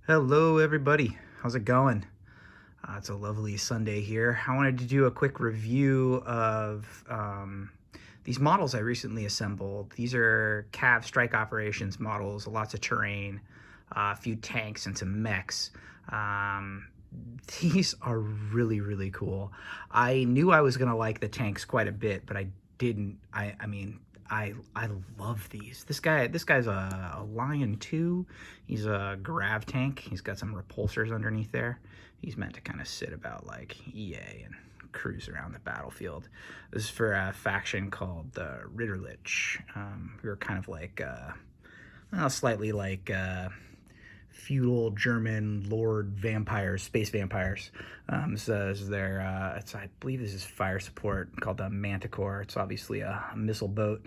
Hello, everybody. How's it going? It's a lovely Sunday here. I wanted to do a quick review of these models I recently assembled. These are CAV Strike Operations models, lots of terrain, a few tanks, and some mechs. Um, these are really, really cool. I knew I was going to like the tanks quite a bit, but I didn't. I love these. This guy's a Lion 2. He's a grav tank. He's got some repulsors underneath there. He's meant to kind of sit about like EA and cruise around the battlefield. This is for a faction called the Ritterlich. We were kind of like slightly like feudal German lord vampires, space vampires. So this is their, I believe this is fire support called the Manticore. It's obviously a missile boat.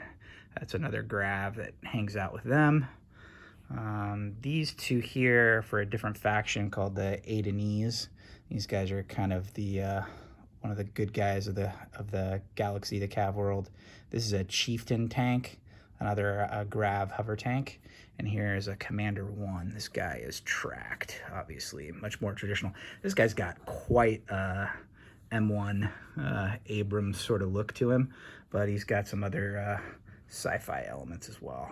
That's another grav that hangs out with them. These two here for a different faction called the Adonese. These guys are kind of the one of the good guys of the galaxy, the CAV world. This is a chieftain tank, another grav hover tank, and here is a Commander 1. This guy is tracked, obviously, much more traditional. This guy's got quite a M1 Abrams sort of look to him, but he's got some other sci-fi elements as well.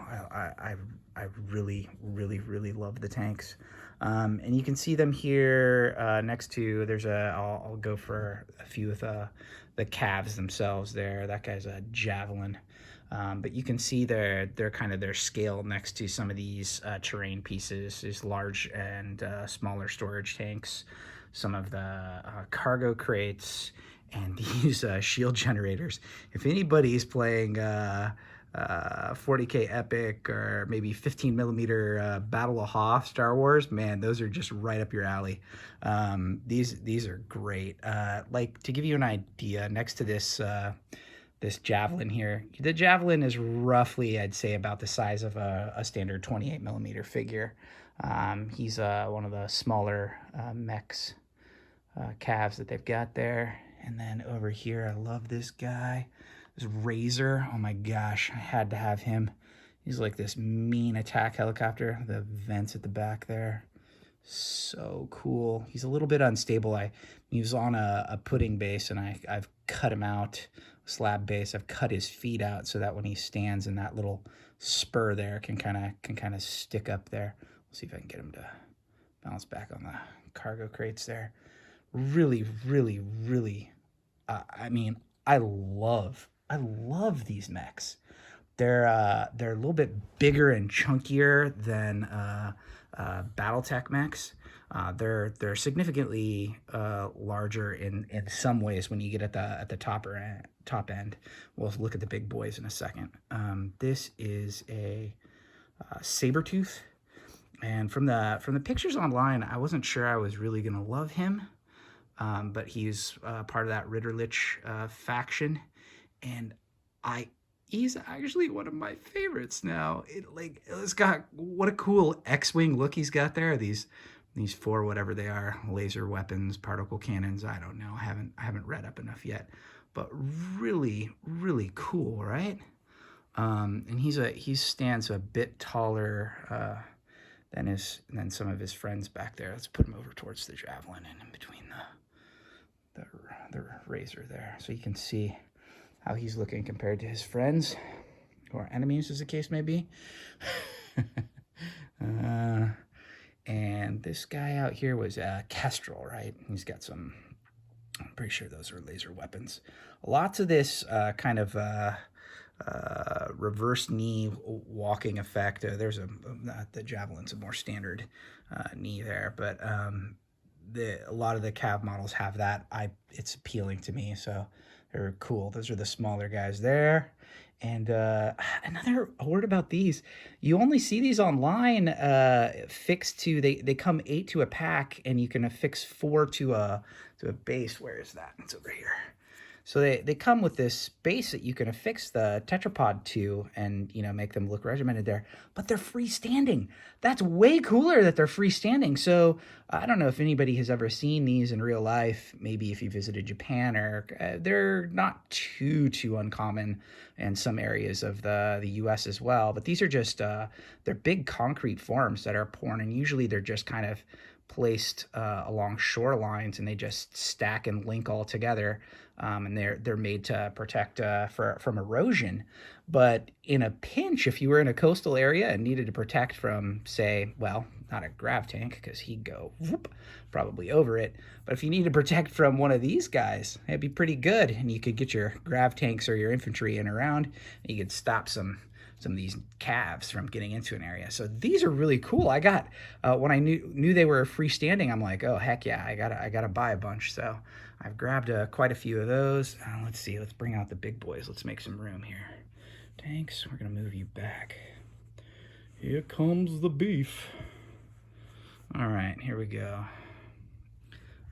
I really, really, really love the tanks. And you can see them here next to, I'll go for a few of the CAVs themselves there. That guy's a Javelin. But you can see their scale next to some of these terrain pieces, these large and smaller storage tanks, some of the cargo crates, and these shield generators. If anybody's playing 40K Epic or maybe 15 millimeter Battle of Hoth Star Wars, man, those are just right up your alley. These are great. Like, to give you an idea, next to this Javelin here, the Javelin is roughly, I'd say, about the size of a standard 28 millimeter figure. He's one of the smaller Mechs calves that they've got there. And then over here, I love this guy. This Razor, oh my gosh, I had to have him. He's like this mean attack helicopter. The vents at the back there, so cool. He's a little bit unstable. He was on a pudding base, and I've cut him out, slab base. I've cut his feet out so that when he stands in that little spur there, can kind of stick up there. We'll see if I can get him to bounce back on the cargo crates there. Really, really, really. I love these mechs. They're a little bit bigger and chunkier than BattleTech mechs. They're significantly larger in some ways when you get at the top end. We'll look at the big boys in a second. This is a Sabertooth, and from the pictures online, I wasn't sure I was really gonna love him, but he's part of that Ritterlich faction, and he's actually one of my favorites now. It's got, what a cool X-wing look he's got there. These four, whatever they are, laser weapons, particle cannons, I don't know. I haven't read up enough yet, but really, really cool, right? And he stands a bit taller than some of his friends back there. Let's put him over towards the Javelin and in between the Razor there, so you can see how he's looking compared to his friends, or enemies as the case may be. And this guy out here was Kestrel, right? He's got some, I'm pretty sure those are laser weapons. Lots of this kind of reverse knee walking effect. The Javelin's a more standard knee there, but a lot of the CAV models have that. It's appealing to me, so they're cool. Those are the smaller guys there. And another word about these, you only see these online fixed to, they come 8 to a pack, and you can affix 4 to a base. Where is that? It's over here. So they come with this base that you can affix the tetrapod to and, make them look regimented there. But they're freestanding. That's way cooler that they're freestanding. So I don't know if anybody has ever seen these in real life. Maybe if you visited Japan, or they're not too uncommon in some areas of the U.S. as well. But these are just they're big concrete forms that are poured, and usually they're just kind of placed along shorelines, and they just stack and link all together. And they're made to protect from erosion. But in a pinch, if you were in a coastal area and needed to protect from, say, well, not a grav tank because he'd go whoop, probably over it. But if you need to protect from one of these guys, it'd be pretty good. And you could get your grav tanks or your infantry in around, and you could stop some of these CAVs from getting into an area. So these are really cool. I got when I knew they were freestanding, I'm like, oh heck yeah, I gotta buy a bunch. So I've grabbed quite a few of those. Let's see, let's bring out the big boys. Let's make some room here. Tanks, we're gonna move you back. Here comes the beef. All right, here we go.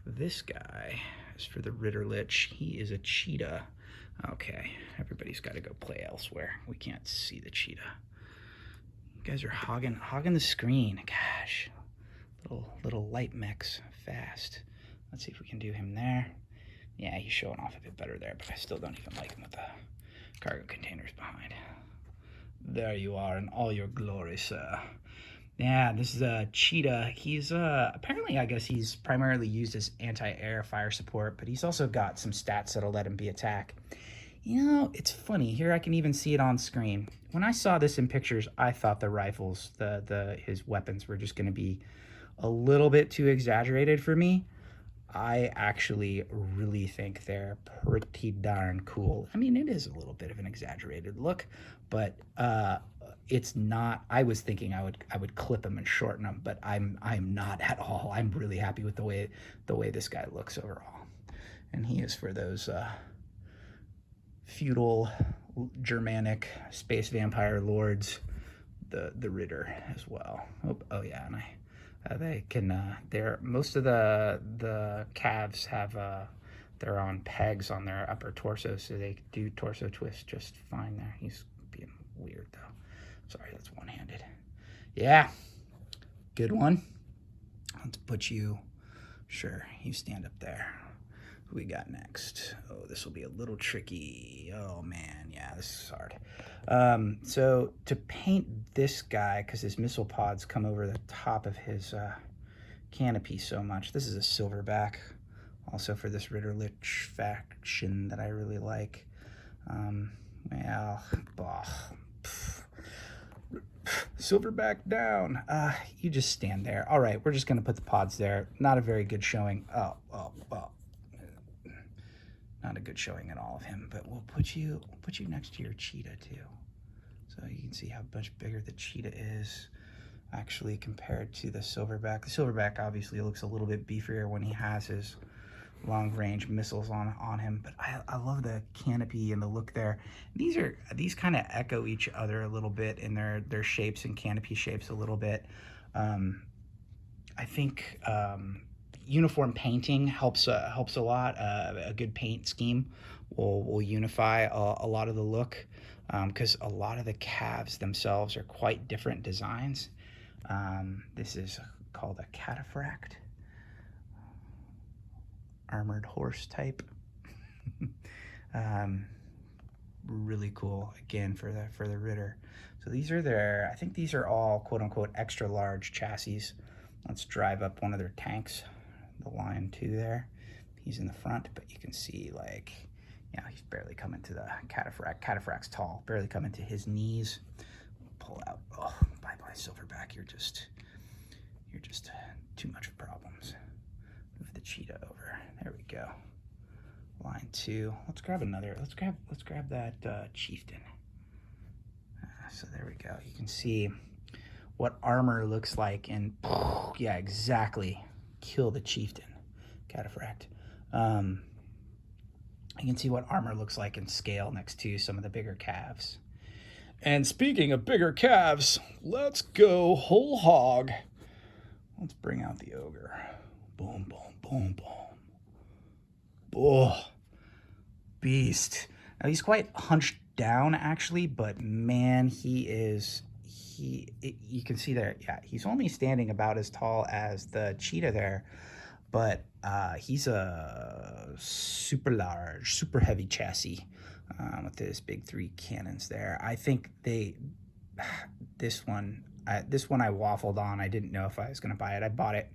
This guy is for the Ritterlich. He is a cheetah. Okay, everybody's got to go play elsewhere. We can't see the cheetah. You guys are hogging the screen. Gosh, little light mechs, fast. Let's see if we can do him there. Yeah, he's showing off a bit better there, but I still don't even like him with the cargo containers behind. There you are in all your glory, sir. Yeah, this is a cheetah. He's apparently, I guess he's primarily used as anti-air fire support, but he's also got some stats that'll let him be attack. You know, it's funny. Here I can even see it on screen. When I saw this in pictures, I thought the rifles, his weapons were just going to be a little bit too exaggerated for me. I actually really think they're pretty darn cool. I mean, it is a little bit of an exaggerated look, but it's not. I was thinking I would clip them and shorten them, but I'm not at all. I'm really happy with the way this guy looks overall, and he is for those feudal Germanic space vampire lords, the Ritter as well. Oh yeah, and they can. They're most of the calves have they're on pegs on their upper torso, so they do torso twist just fine there. He's being weird though. Sorry, that's one-handed. Yeah, good one. Let's put you. Sure, you stand up there. Who we got next? Oh, this will be a little tricky. Oh man, yeah, this is hard. So to paint this guy, because his missile pods come over the top of his canopy so much. This is a silverback, also for this Ritterlich faction that I really like. Well, silverback down. You just stand there. All right, we're just gonna put the pods there. Not a very good showing. Oh, not a good showing at all of him, but we'll put you next to your cheetah too, so you can see how much bigger the cheetah is actually compared to the silverback. The silverback obviously looks a little bit beefier when he has his long-range missiles on him, but I love the canopy and the look there. These kind of echo each other a little bit in their shapes and canopy shapes a little bit. I think uniform painting helps a lot. A good paint scheme will unify a lot of the look, because a lot of the calves themselves are quite different designs. This is called a cataphract, armored horse type. Really cool, again, for the Ritter. So these are I think these are all quote unquote extra large chassis. Let's drive up one of their tanks, the Lion 2 there. He's in the front, but you can see, like, yeah, he's barely coming to the cataphract. Cataphract's tall, barely coming to his knees. Pull out. Oh, bye silverback. You're just too much problems. Move the cheetah over. There we go. Line 2. Let's grab another. Let's grab that chieftain. So there we go. You can see what armor looks like, and yeah, exactly. Kill the chieftain. Cataphract. You can see what armor looks like in scale next to some of the bigger calves. And speaking of bigger calves, let's go whole hog. Let's bring out the ogre. Boom, boom, boom, boom. Oh, beast. Now he's quite hunched down actually, but man, he's you can see there, yeah, he's only standing about as tall as the cheetah there, but he's a super large, super heavy chassis with his big 3 cannons there. I think this one I waffled on. I didn't know if I was going to buy it. I bought it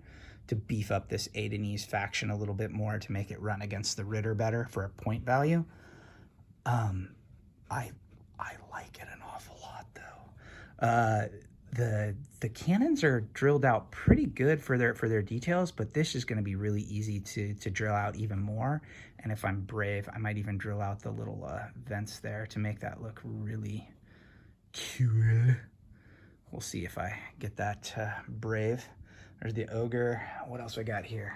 to beef up this Adonese faction a little bit more to make it run against the Ritter better for a point value. I like it an awful lot though. The cannons are drilled out pretty good for their details, but this is going to be really easy to drill out even more. And if I'm brave, I might even drill out the little vents there to make that look really cool. We'll see if I get that brave. There's the ogre. What else I got here?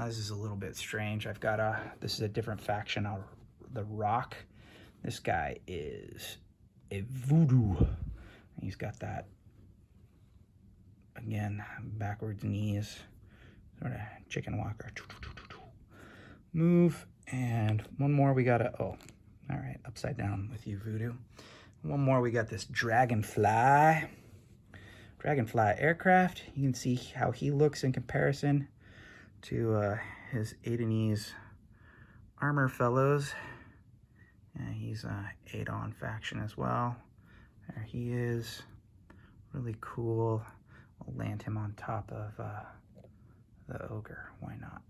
This is a little bit strange. I've got this is a different faction. The Rock. This guy is a voodoo. He's got that, again, backwards knees, sort of chicken walker. Move, and one more we gotta, oh, all right, upside down with you, voodoo. One more, we got this Dragonfly aircraft. You can see how he looks in comparison to his Adonese armor fellows. And he's Adon faction as well. There he is, really cool. We'll land him on top of the ogre, why not?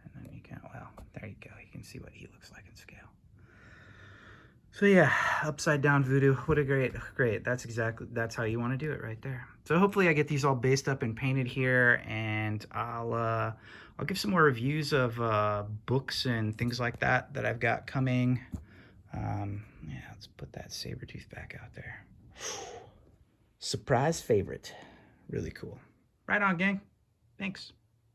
And then you can, well, there you go. You can see what he looks like in scale. So yeah, upside down voodoo. What a great. That's how you want to do it right there. So hopefully I get these all based up and painted here, and I'll give some more reviews of books and things like that I've got coming. Yeah, let's put that saber tooth back out there. Surprise favorite. Really cool. Right on, gang. Thanks.